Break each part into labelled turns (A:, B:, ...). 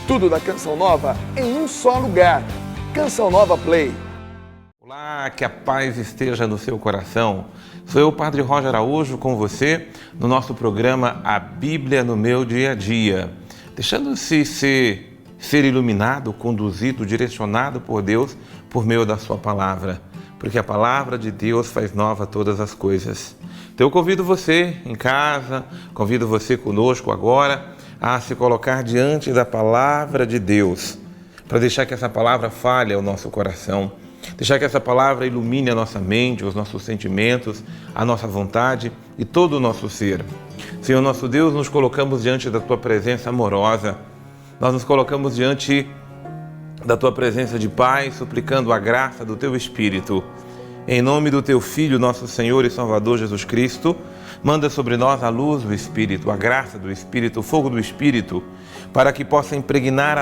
A: Tudo da Canção Nova em um só lugar. Canção Nova Play.
B: Olá, que a paz esteja no seu coração. Sou eu, Padre Roger Araújo, com você no nosso programa A Bíblia no Meu Dia a Dia. Deixando-se ser iluminado, conduzido, direcionado por Deus por meio da sua palavra. Porque a palavra de Deus faz nova todas as coisas. Então eu convido você em casa, convido você conosco agora a se colocar diante da palavra de Deus, para deixar que essa palavra fale ao nosso coração, deixar que essa palavra ilumine a nossa mente, os nossos sentimentos, a nossa vontade e todo o nosso ser. Senhor nosso Deus, nos colocamos diante da Tua presença amorosa, nós nos colocamos diante da Tua presença de Pai, suplicando a graça do Teu Espírito. Em nome do Teu Filho, nosso Senhor e Salvador Jesus Cristo, manda sobre nós a luz do Espírito, a graça do Espírito, o fogo do Espírito, para que possa impregnar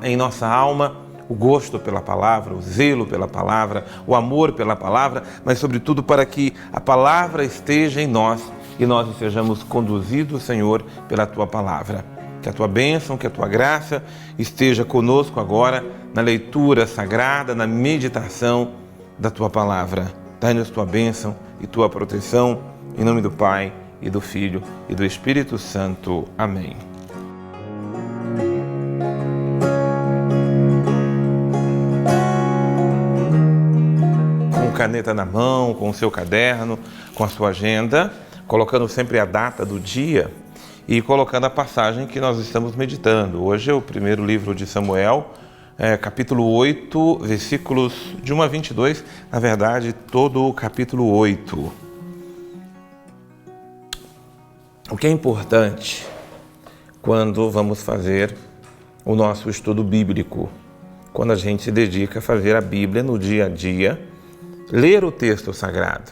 B: em nossa alma o gosto pela palavra, o zelo pela palavra, o amor pela palavra, mas sobretudo para que a palavra esteja em nós e nós sejamos conduzidos, Senhor, pela Tua palavra. Que a Tua bênção, que a Tua graça esteja conosco agora na leitura sagrada, na meditação da Tua palavra. Dai-nos Tua bênção e Tua proteção, em nome do Pai, e do Filho, e do Espírito Santo. Amém. Com caneta na mão, com o seu caderno, com a sua agenda, colocando sempre a data do dia e colocando a passagem que nós estamos meditando. Hoje é o primeiro livro de Samuel, capítulo 8, versículos de 1 a 22, na verdade, todo o capítulo 8. O que é importante quando vamos fazer o nosso estudo bíblico, quando a gente se dedica a fazer a Bíblia no dia a dia, ler o texto sagrado.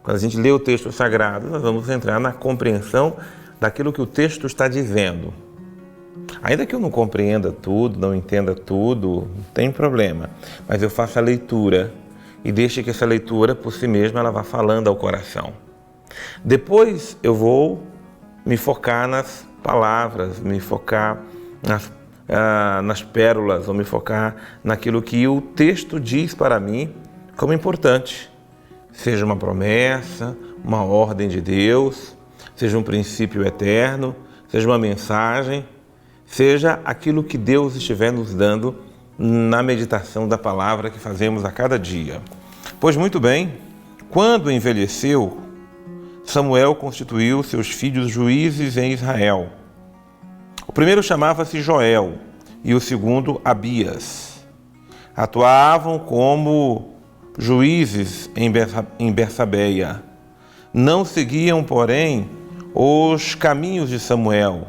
B: Quando a gente lê o texto sagrado, nós vamos entrar na compreensão daquilo que o texto está dizendo. Ainda que eu não compreenda tudo, não entenda tudo, não tem problema, mas eu faço a leitura e deixe que essa leitura, por si mesma, ela vá falando ao coração. Depois eu vou me focar nas palavras, me focar nas pérolas, ou me focar naquilo que o texto diz para mim como importante. Seja uma promessa, uma ordem de Deus, seja um princípio eterno, seja uma mensagem, seja aquilo que Deus estiver nos dando na meditação da palavra que fazemos a cada dia. Pois muito bem, quando envelheceu, Samuel constituiu seus filhos juízes em Israel. O primeiro chamava-se Joel e o segundo Abias. Atuavam como juízes em Bersabeia. Não seguiam, porém, os caminhos de Samuel,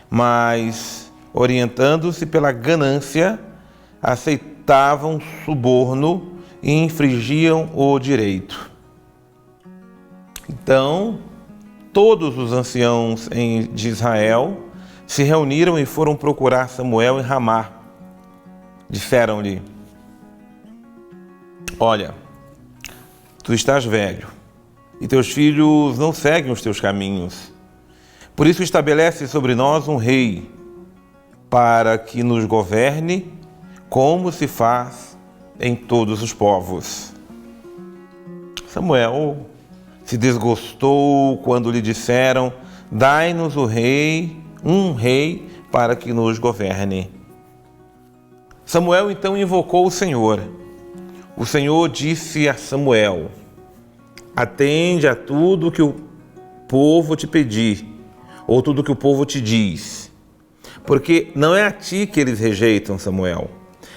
B: mas, orientando-se pela ganância, aceitavam suborno e infringiam o direito. Então, todos os anciãos de Israel se reuniram e foram procurar Samuel em Ramá. Disseram-lhe: olha, tu estás velho e teus filhos não seguem os teus caminhos. Por isso estabelece sobre nós um rei, para que nos governe como se faz em todos os povos. Samuel se desgostou quando lhe disseram: dai-nos um rei para que nos governe. Samuel então invocou o Senhor. O Senhor disse a Samuel: atende a tudo que o povo te pedir, ou tudo que o povo te diz. Porque não é a ti que eles rejeitam, Samuel,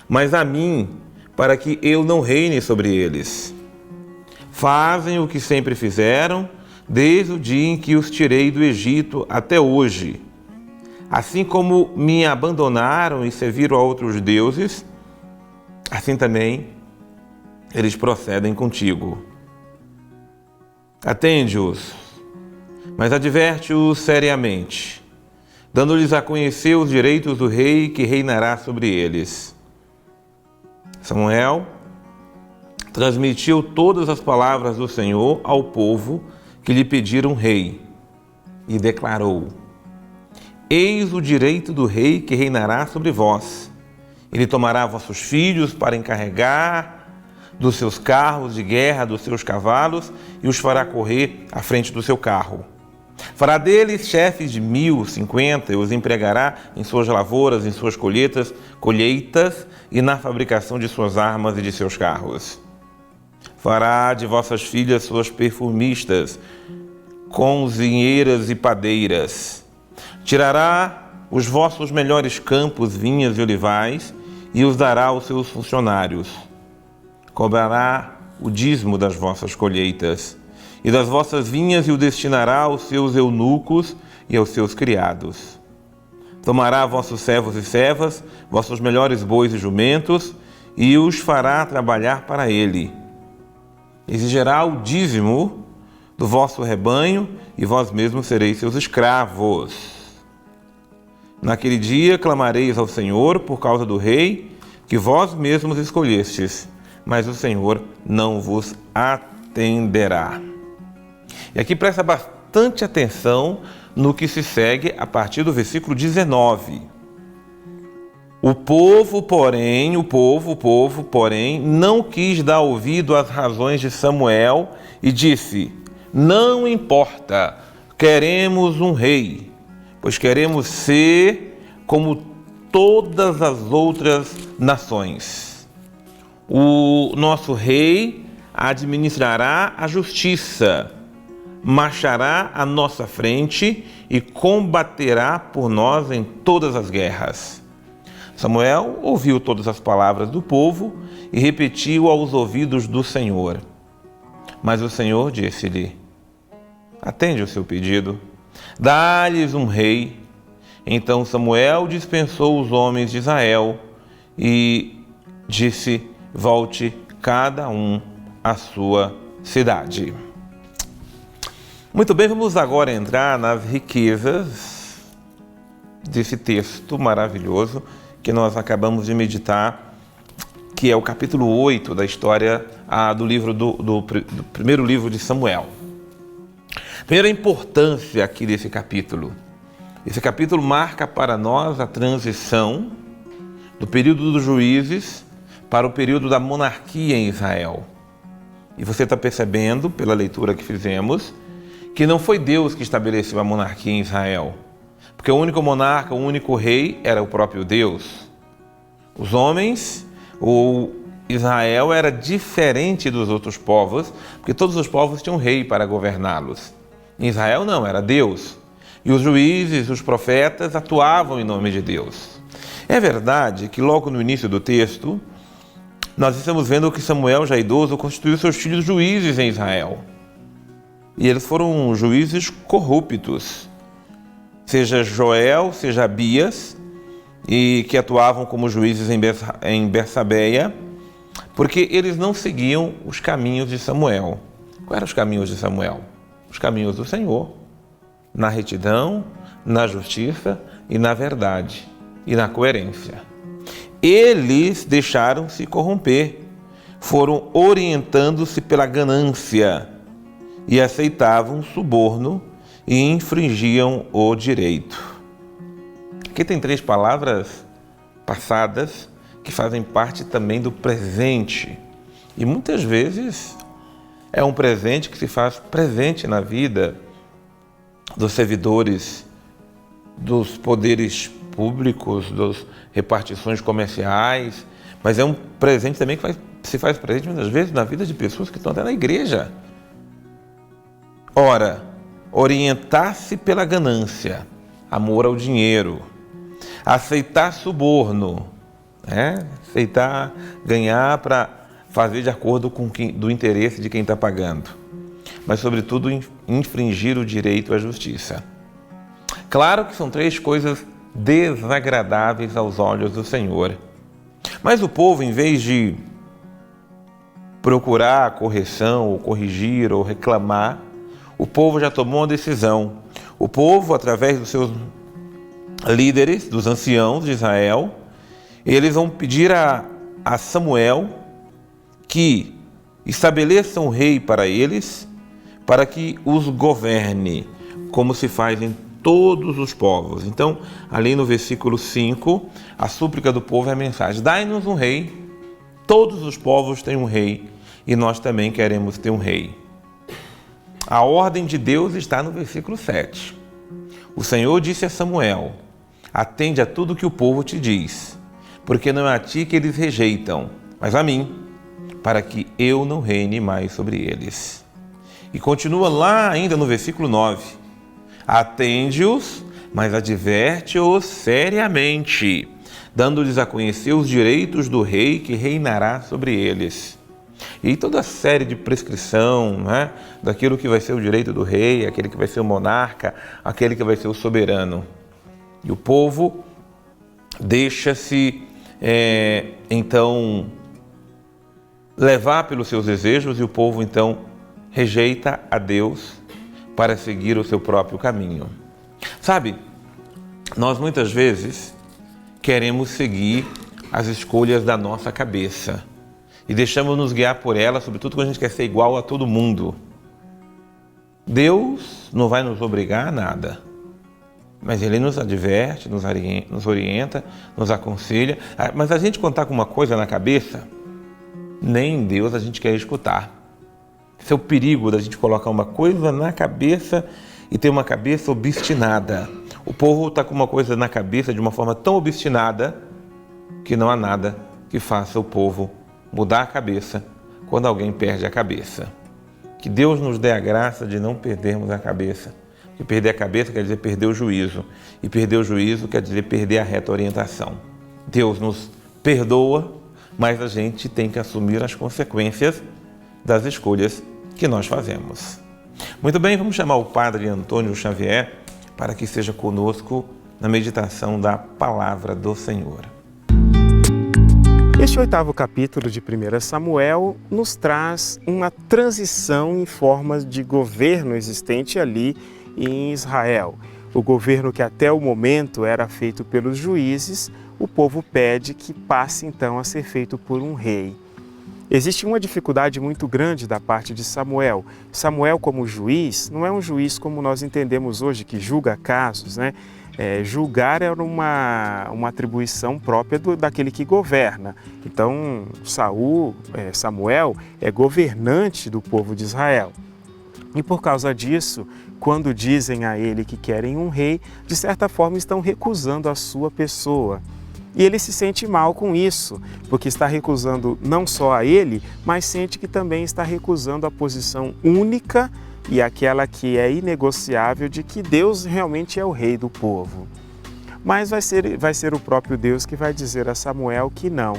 B: mas a mim, para que eu não reine sobre eles. Fazem o que sempre fizeram, desde o dia em que os tirei do Egito até hoje. Assim como me abandonaram e serviram a outros deuses, assim também eles procedem contigo. Atende-os, mas adverte-os seriamente, dando-lhes a conhecer os direitos do rei que reinará sobre eles. Samuel transmitiu todas as palavras do Senhor ao povo que lhe pediram rei e declarou: eis o direito do rei que reinará sobre vós. Ele tomará vossos filhos para encarregar dos seus carros de guerra, dos seus cavalos, e os fará correr à frente do seu carro. Fará deles chefes de 1050 e os empregará em suas lavouras, em suas colheitas e na fabricação de suas armas e de seus carros. Fará de vossas filhas suas perfumistas, cozinheiras e padeiras. Tirará os vossos melhores campos, vinhas e olivais e os dará aos seus funcionários. Cobrará o dízimo das vossas colheitas e das vossas vinhas e o destinará aos seus eunucos e aos seus criados. Tomará vossos servos e servas, vossos melhores bois e jumentos, e os fará trabalhar para ele. Exigirá o dízimo do vosso rebanho, e vós mesmos sereis seus escravos. Naquele dia clamareis ao Senhor por causa do rei que vós mesmos escolhestes, mas o Senhor não vos atenderá. E aqui presta bastante atenção no que se segue a partir do versículo 19. O povo, porém, não quis dar ouvido às razões de Samuel e disse: não importa, queremos um rei, pois queremos ser como todas as outras nações. O nosso rei administrará a justiça, marchará à nossa frente e combaterá por nós em todas as guerras. Samuel ouviu todas as palavras do povo e repetiu aos ouvidos do Senhor. Mas o Senhor disse-lhe: atende o seu pedido, dá-lhes um rei. Então Samuel dispensou os homens de Israel e disse: volte cada um à sua cidade. Muito bem, vamos agora entrar nas riquezas desse texto maravilhoso que nós acabamos de meditar, que é o capítulo 8 da história do livro do primeiro livro de Samuel. Primeira importância aqui desse capítulo. Esse capítulo marca para nós a transição do período dos juízes para o período da monarquia em Israel. E você está percebendo, pela leitura que fizemos, que não foi Deus que estabeleceu a monarquia em Israel, porque o único monarca, o único rei era o próprio Deus. Os homens, ou Israel era diferente dos outros povos, porque todos os povos tinham um rei para governá-los. Em Israel não, era Deus. E os juízes, os profetas atuavam em nome de Deus. É verdade que logo no início do texto, nós estamos vendo que Samuel, já idoso, constituiu seus filhos juízes em Israel. E eles foram juízes corruptos, seja Joel, seja Abias, e que atuavam como juízes em Bersabeia, porque eles não seguiam os caminhos de Samuel. Quais eram os caminhos de Samuel? Os caminhos do Senhor, na retidão, na justiça e na verdade, e na coerência. Eles deixaram-se corromper, foram orientando-se pela ganância e aceitavam suborno e infringiam o direito. Aqui tem 3 palavras passadas que fazem parte também do presente. E muitas vezes é um presente que se faz presente na vida dos servidores, dos poderes públicos, das repartições comerciais, mas é um presente também que se faz presente muitas vezes na vida de pessoas que estão até na igreja. Ora, orientar-se pela ganância, amor ao dinheiro, aceitar suborno, aceitar ganhar para fazer de acordo com do interesse de quem está pagando, mas sobretudo infringir o direito à justiça. Claro que são 3 coisas desagradáveis aos olhos do Senhor, mas o povo, em vez de procurar a correção, ou corrigir, ou reclamar, o povo já tomou uma decisão. O povo, através dos seus líderes, dos anciãos de Israel, eles vão pedir a Samuel que estabeleça um rei para eles, para que os governe, como se faz em todos os povos. Então, ali no versículo 5, a súplica do povo é a mensagem: dai-nos um rei. Todos os povos têm um rei e nós também queremos ter um rei. A ordem de Deus está no versículo 7. O Senhor disse a Samuel: atende a tudo que o povo te diz, porque não é a ti que eles rejeitam, mas a mim, para que eu não reine mais sobre eles. E continua lá ainda no versículo 9. Atende-os, mas adverte-os seriamente, dando-lhes a conhecer os direitos do rei que reinará sobre eles. E toda a série de prescrição, né, daquilo que vai ser o direito do rei, aquele que vai ser o monarca, aquele que vai ser o soberano. E o povo deixa-se, então, levar pelos seus desejos, e o povo, então, rejeita a Deus para seguir o seu próprio caminho. Sabe, nós muitas vezes queremos seguir as escolhas da nossa cabeça e deixamos nos guiar por ela, sobretudo quando a gente quer ser igual a todo mundo. Deus não vai nos obrigar a nada, mas Ele nos adverte, nos orienta, nos aconselha. Mas a gente contar com uma coisa na cabeça, nem Deus a gente quer escutar. Esse é o perigo da gente colocar uma coisa na cabeça e ter uma cabeça obstinada. O povo está com uma coisa na cabeça de uma forma tão obstinada que não há nada que faça o povo mudar a cabeça quando alguém perde a cabeça. Que Deus nos dê a graça de não perdermos a cabeça. Porque perder a cabeça quer dizer perder o juízo. E perder o juízo quer dizer perder a reta orientação. Deus nos perdoa, mas a gente tem que assumir as consequências das escolhas que nós fazemos. Muito bem, vamos chamar o Padre Antônio Xavier para que seja conosco na meditação da Palavra do Senhor.
C: Este 8º capítulo de 1 Samuel nos traz uma transição em formas de governo existente ali em Israel. O governo que até o momento era feito pelos juízes, o povo pede que passe então a ser feito por um rei. Existe uma dificuldade muito grande da parte de Samuel. Samuel, como juiz, não é um juiz como nós entendemos hoje, que julga casos, né? Julgar era uma atribuição própria daquele que governa. Então, Samuel é governante do povo de Israel. E por causa disso, quando dizem a ele que querem um rei, de certa forma estão recusando a sua pessoa. E ele se sente mal com isso, porque está recusando não só a ele, mas sente que também está recusando a posição única e aquela que é inegociável de que Deus realmente é o rei do povo. Mas vai ser o próprio Deus que vai dizer a Samuel que não,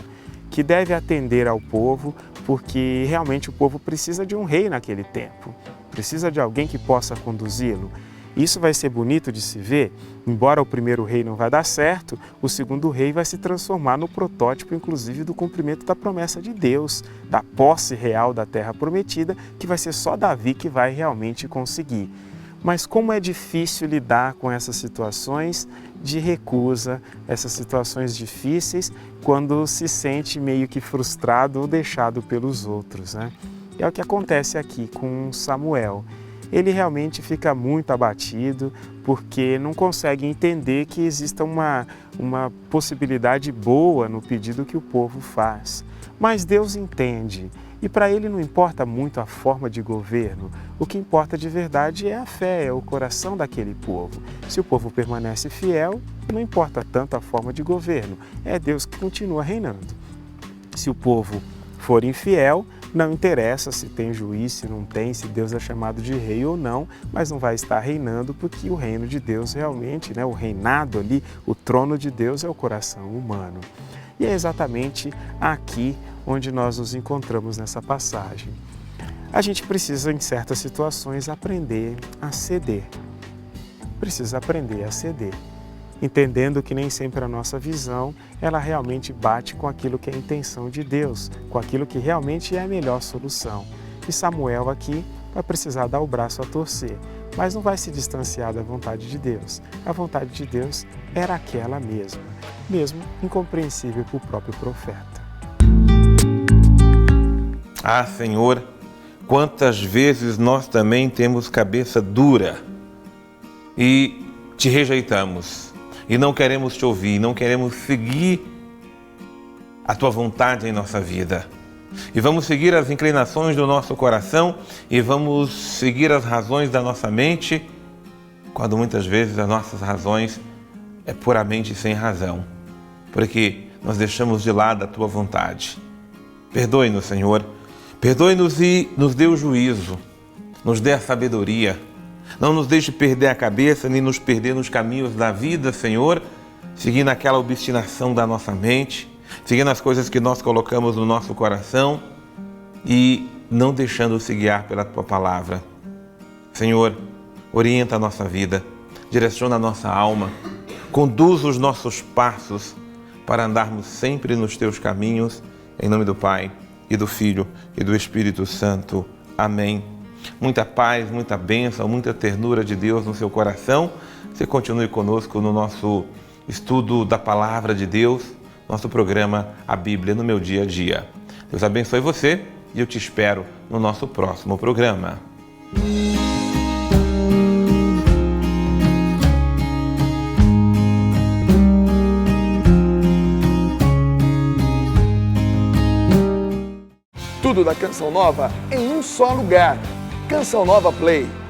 C: que deve atender ao povo, porque realmente o povo precisa de um rei naquele tempo, precisa de alguém que possa conduzi-lo. Isso vai ser bonito de se ver, embora o primeiro rei não vai dar certo, o segundo rei vai se transformar no protótipo, inclusive, do cumprimento da promessa de Deus, da posse real da terra prometida, que vai ser só Davi que vai realmente conseguir. Mas como é difícil lidar com essas situações de recusa, essas situações difíceis, quando se sente meio que frustrado ou deixado pelos outros, né? É o que acontece aqui com Samuel. Ele realmente fica muito abatido porque não consegue entender que exista uma possibilidade boa no pedido que o povo faz. Mas Deus entende e para ele não importa muito a forma de governo. O que importa de verdade é a fé, é o coração daquele povo. Se o povo permanece fiel, não importa tanto a forma de governo, é Deus que continua reinando. Se o povo for infiel, não interessa se tem juiz, se não tem, se Deus é chamado de rei ou não, mas não vai estar reinando porque o reino de Deus realmente, o reinado ali, o trono de Deus é o coração humano. E é exatamente aqui onde nós nos encontramos nessa passagem. A gente precisa, em certas situações, aprender a ceder. Precisa aprender a ceder, entendendo que nem sempre a nossa visão, ela realmente bate com aquilo que é a intenção de Deus, com aquilo que realmente é a melhor solução. E Samuel aqui vai precisar dar o braço a torcer, mas não vai se distanciar da vontade de Deus. A vontade de Deus era aquela mesma, mesmo incompreensível para o próprio profeta.
B: Ah, Senhor, quantas vezes nós também temos cabeça dura e te rejeitamos e não queremos te ouvir, não queremos seguir a tua vontade em nossa vida. E vamos seguir as inclinações do nosso coração e vamos seguir as razões da nossa mente, quando muitas vezes as nossas razões é puramente sem razão, porque nós deixamos de lado a tua vontade. Perdoe-nos, Senhor. Perdoe-nos e nos dê o juízo, nos dê a sabedoria. Não nos deixe perder a cabeça, nem nos perder nos caminhos da vida, Senhor, seguindo aquela obstinação da nossa mente, seguindo as coisas que nós colocamos no nosso coração e não deixando-se guiar pela tua palavra. Senhor, orienta a nossa vida, direciona a nossa alma, conduz os nossos passos para andarmos sempre nos teus caminhos, em nome do Pai, e do Filho, e do Espírito Santo. Amém. Muita paz, muita bênção, muita ternura de Deus no seu coração. Você continue conosco no nosso estudo da Palavra de Deus, nosso programa A Bíblia no Meu Dia a Dia. Deus abençoe você e eu te espero no nosso próximo programa.
A: Tudo da Canção Nova em um só lugar. Canção Nova Play.